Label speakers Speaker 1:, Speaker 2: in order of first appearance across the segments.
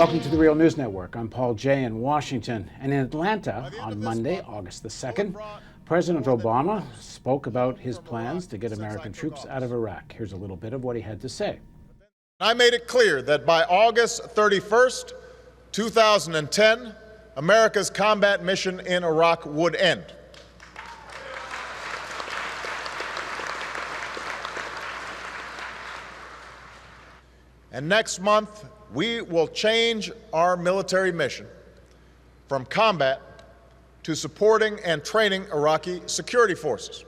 Speaker 1: Welcome to the Real News Network. I'm Paul Jay in Washington. And in Atlanta on Monday, August the 2nd, President Obama spoke about his plans to get American troops out of Iraq. Here's a little bit of what he had to say.
Speaker 2: I made it clear that by August 31st, 2010, America's combat mission in Iraq would end. And next month, we will change our military mission from combat to supporting and training Iraqi security forces.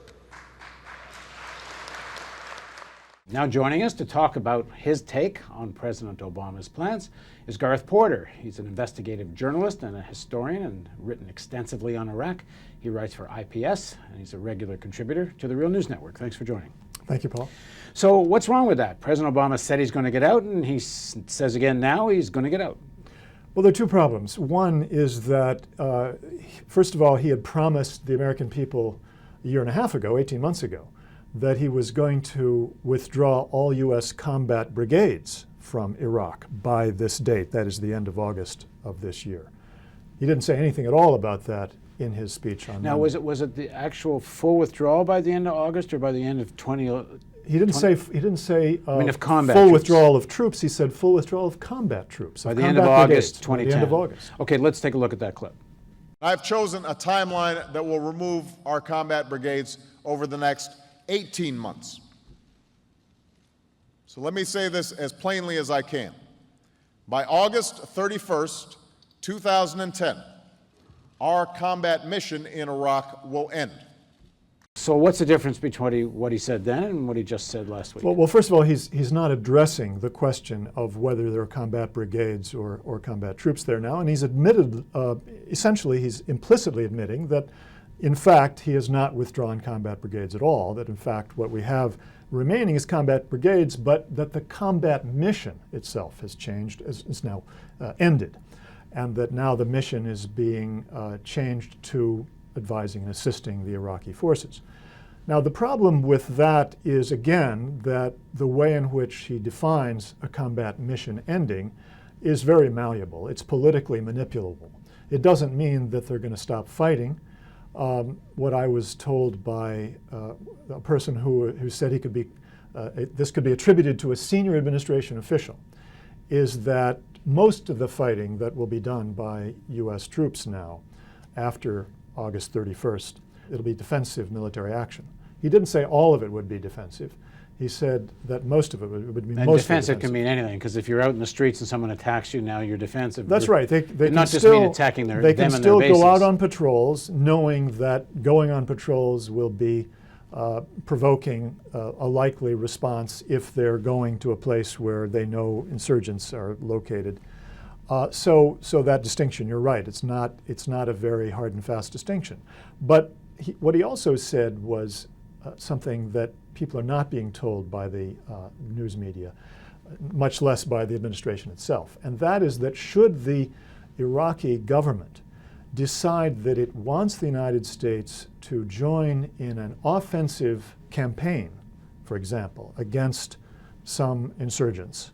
Speaker 1: Now joining us to talk about his take on President Obama's plans is Gareth Porter. He's an investigative journalist and a historian and written extensively on Iraq. He writes for IPS and he's a regular contributor to the Real News Network. Thanks for joining.
Speaker 3: Thank you, Paul.
Speaker 1: So what's wrong with that? President Obama said he's going to get out, and he says again now he's going to get out.
Speaker 3: Well, there are two problems. One is that, first of all, he had promised the American people a year and a half ago, 18 months ago, that he was going to withdraw all U.S. combat brigades from Iraq by this date, that is the end of August of this year. He didn't say anything at all about that in his speech on
Speaker 1: Now,
Speaker 3: Monday.
Speaker 1: was it the actual full withdrawal by the end of August or by the end of 20?
Speaker 3: He didn't say
Speaker 1: of combat
Speaker 3: full
Speaker 1: troops.
Speaker 3: withdrawal of troops. He said full withdrawal of combat troops.
Speaker 1: By the end of August 2010.
Speaker 3: By the end of August.
Speaker 1: Okay, let's take a look at that clip.
Speaker 2: I've chosen a timeline that will remove our combat brigades over the next 18 months. So let me say this as plainly as I can. By August 31st, 2010, our combat mission in Iraq will end.
Speaker 1: So what's the difference between what he said then and what he just said last week?
Speaker 3: Well, first of all, he's not addressing the question of whether there are combat brigades or combat troops there now, and he's admitted, essentially he's implicitly admitting that in fact he has not withdrawn combat brigades at all, that in fact what we have remaining is combat brigades, but that the combat mission itself has changed, is now ended, and that now the mission is being changed to advising and assisting the Iraqi forces. Now, the problem with that is, again, that the way in which he defines a combat mission ending is very malleable. It's politically manipulable. It doesn't mean that they're going to stop fighting. What I was told by a person who said he could be, this could be attributed to a senior administration official, is that most of the fighting that will be done by U.S. troops now after August 31st, it'll be defensive military action. He didn't say all of it would be defensive. He said that most of it would be
Speaker 1: and
Speaker 3: mostly
Speaker 1: defensive can mean anything, because if you're out in the streets and someone attacks you, now you're defensive.
Speaker 3: That's right. They can
Speaker 1: not just
Speaker 3: still,
Speaker 1: mean attacking them and
Speaker 3: they
Speaker 1: their
Speaker 3: can still
Speaker 1: bases.
Speaker 3: go out on patrols, knowing that going on patrols will be provoking a likely response if they're going to a place where they know insurgents are located. So that distinction, you're right, it's not a very hard and fast distinction. But what he also said was something that people are not being told by the news media, much less by the administration itself. And that is that should the Iraqi government decide that it wants the United States to join in an offensive campaign, for example, against some insurgents,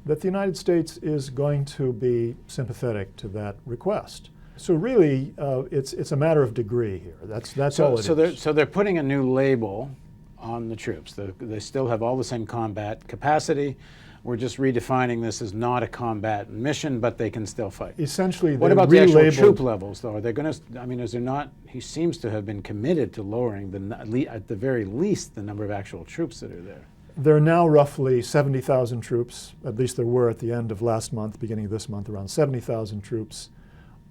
Speaker 3: that the United States is going to be sympathetic to that request. So really, it's a matter of degree here. That's all it is.
Speaker 1: So they're putting a new label on the troops. They still have all the same combat capacity. We're just redefining this as not a combat mission, but they can still fight.
Speaker 3: Essentially,
Speaker 1: what about the actual troop levels, though? Are they going to? I mean, is there not? He seems to have been committed to lowering at the very least the number of actual troops that are there.
Speaker 3: There are now roughly 70,000 troops. At least there were at the end of last month, beginning of this month, around 70,000 troops.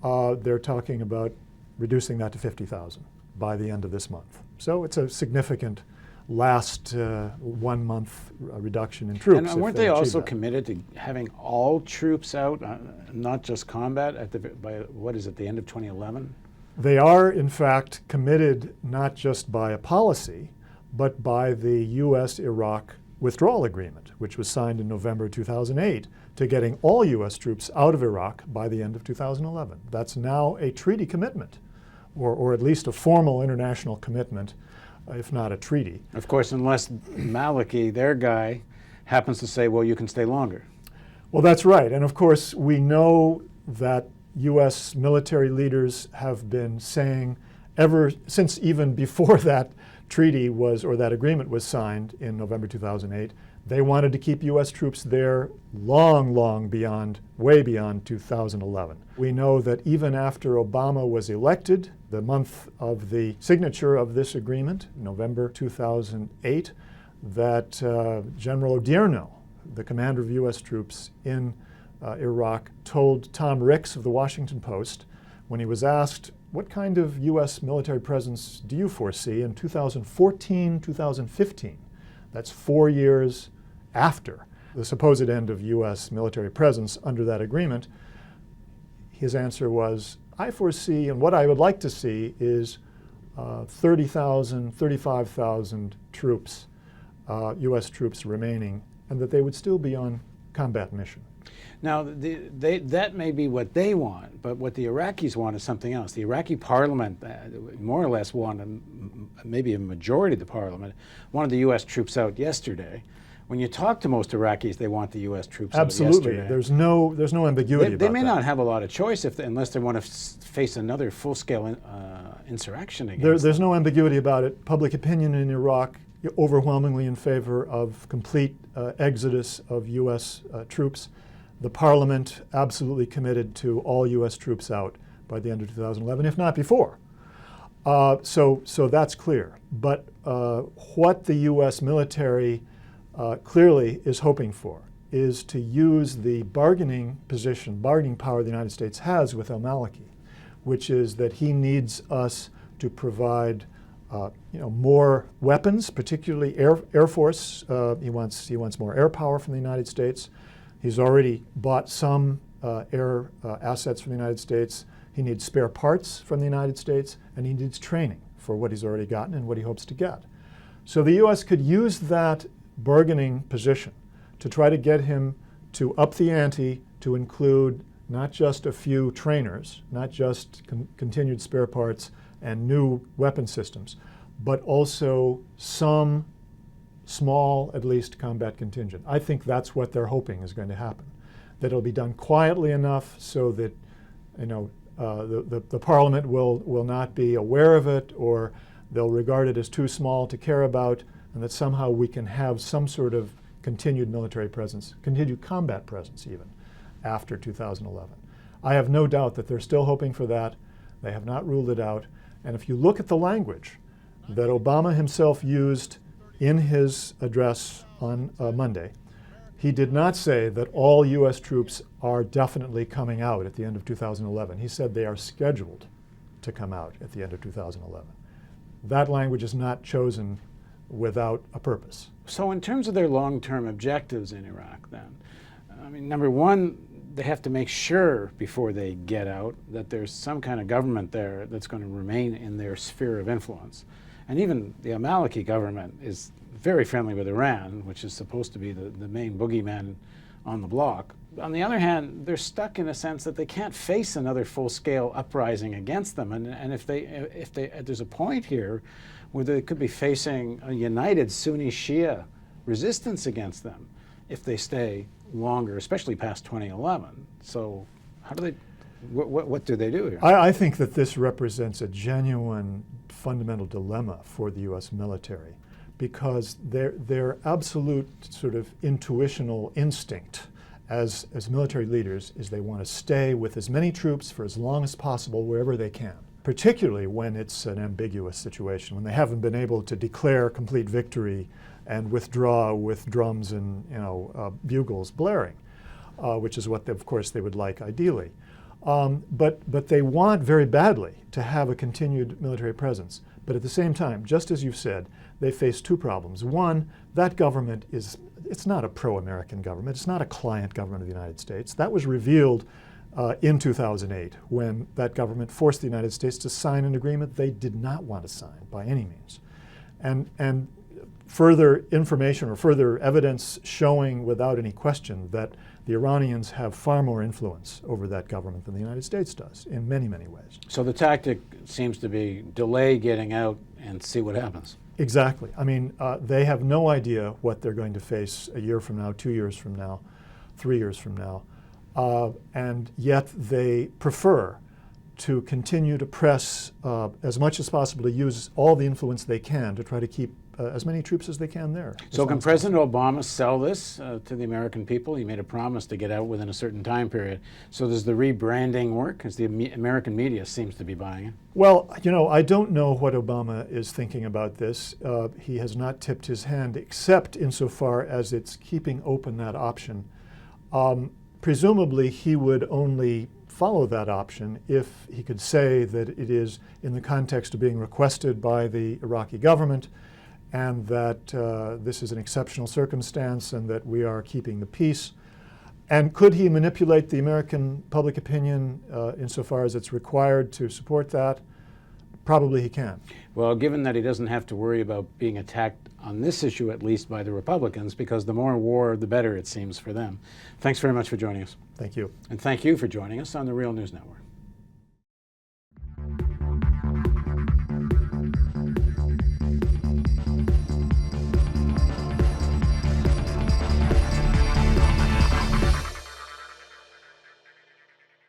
Speaker 3: They're talking about reducing that to 50,000 by the end of this month. So it's a significant last 1 month reduction in troops.
Speaker 1: And weren't they also committed to having all troops out, not just combat, by what is it, the end of 2011?
Speaker 3: They are, in fact, committed not just by a policy, but by the U.S.-Iraq withdrawal agreement, which was signed in November 2008, to getting all U.S. troops out of Iraq by the end of 2011. That's now a treaty commitment, or at least a formal international commitment, if not a treaty.
Speaker 1: Of course, unless Maliki, their guy, happens to say, well, you can stay longer.
Speaker 3: Well, that's right. And of course, we know that U.S. military leaders have been saying ever since even before that treaty was, or that agreement was signed in November 2008, they wanted to keep U.S. troops there long beyond, way beyond 2011. We know that even after Obama was elected, the month of the signature of this agreement, November 2008, that General Odierno, the commander of U.S. troops in Iraq, told Tom Ricks of the Washington Post, when he was asked, what kind of U.S. military presence do you foresee in 2014, 2015? That's 4 years after the supposed end of U.S. military presence under that agreement. His answer was, I foresee, and what I would like to see is 30,000, 35,000 troops, U.S. troops remaining, and that they would still be on combat mission.
Speaker 1: Now, that may be what they want, but what the Iraqis want is something else. The Iraqi parliament, more or less wanted, maybe a majority of the parliament, wanted the U.S. troops out yesterday. When you talk to most Iraqis, they want the U.S. troops out yesterday.
Speaker 3: Absolutely. There's no ambiguity about that.
Speaker 1: They may not have a lot of choice unless they want to face another full-scale insurrection against
Speaker 3: There's no ambiguity about it. Public opinion in Iraq overwhelmingly in favor of complete exodus of U.S. Troops. The parliament absolutely committed to all U.S. troops out by the end of 2011, if not before. So that's clear. But what the U.S. military clearly is hoping for is to use the bargaining power the United States has with al-Maliki, which is that he needs us to provide more weapons, particularly Air Force. He wants more air power from the United States. He's already bought some air assets from the United States. He needs spare parts from the United States, and he needs training for what he's already gotten and what he hopes to get. So the U.S. could use that bargaining position to try to get him to up the ante to include not just a few trainers, not just continued spare parts and new weapon systems, but also some small, at least, combat contingent. I think that's what they're hoping is going to happen. That it'll be done quietly enough so that the Parliament will not be aware of it, or they'll regard it as too small to care about, and that somehow we can have some sort of continued military presence, continued combat presence even, after 2011. I have no doubt that they're still hoping for that. They have not ruled it out. And if you look at the language that Obama himself used in his address on Monday, he did not say that all U.S. troops are definitely coming out at the end of 2011. He said they are scheduled to come out at the end of 2011. That language is not chosen without a purpose.
Speaker 1: So in terms of their long-term objectives in Iraq then, I mean, number one, they have to make sure before they get out that there's some kind of government there that's going to remain in their sphere of influence. And even the al-Maliki government is very friendly with Iran, which is supposed to be the main boogeyman on the block. On the other hand, they're stuck in a sense that they can't face another full-scale uprising against them. And if there's a point here where they could be facing a united Sunni-Shia resistance against them if they stay longer, especially past 2011. So how do they, what do they do here?
Speaker 3: I think that this represents a genuine fundamental dilemma for the U.S. military, because their absolute sort of intuitional instinct as military leaders is they want to stay with as many troops for as long as possible wherever they can, particularly when it's an ambiguous situation, when they haven't been able to declare complete victory and withdraw with drums and bugles blaring, which is what, of course, they would like ideally. But they want very badly to have a continued military presence. But at the same time, just as you've said, they face two problems. One, that government it's not a pro-American government. It's not a client government of the United States. That was revealed in 2008 when that government forced the United States to sign an agreement they did not want to sign by any means. And further information or further evidence showing without any question that the Iranians have far more influence over that government than the United States does in many, many ways.
Speaker 1: So the tactic seems to be delay getting out and see what happens.
Speaker 3: Exactly. I mean, they have no idea what they're going to face a year from now, 2 years from now, 3 years from now. And yet they prefer to continue to press as much as possible, to use all the influence they can to try to keep as many troops as they can there.
Speaker 1: So can President Obama sell this to the American people? He made a promise to get out within a certain time period. So does the rebranding work? Because the American media seems to be buying it.
Speaker 3: Well, you know, I don't know what Obama is thinking about this. He has not tipped his hand, except insofar as it's keeping open that option. Presumably, he would only follow that option if he could say that it is in the context of being requested by the Iraqi government, and that this is an exceptional circumstance and that we are keeping the peace. And could he manipulate the American public opinion insofar as it's required to support that? Probably he can.
Speaker 1: Well, given that he doesn't have to worry about being attacked on this issue, at least by the Republicans, because the more war, the better, it seems, for them. Thanks very much for joining us.
Speaker 3: Thank you.
Speaker 1: And thank you for joining us on the Real News Network.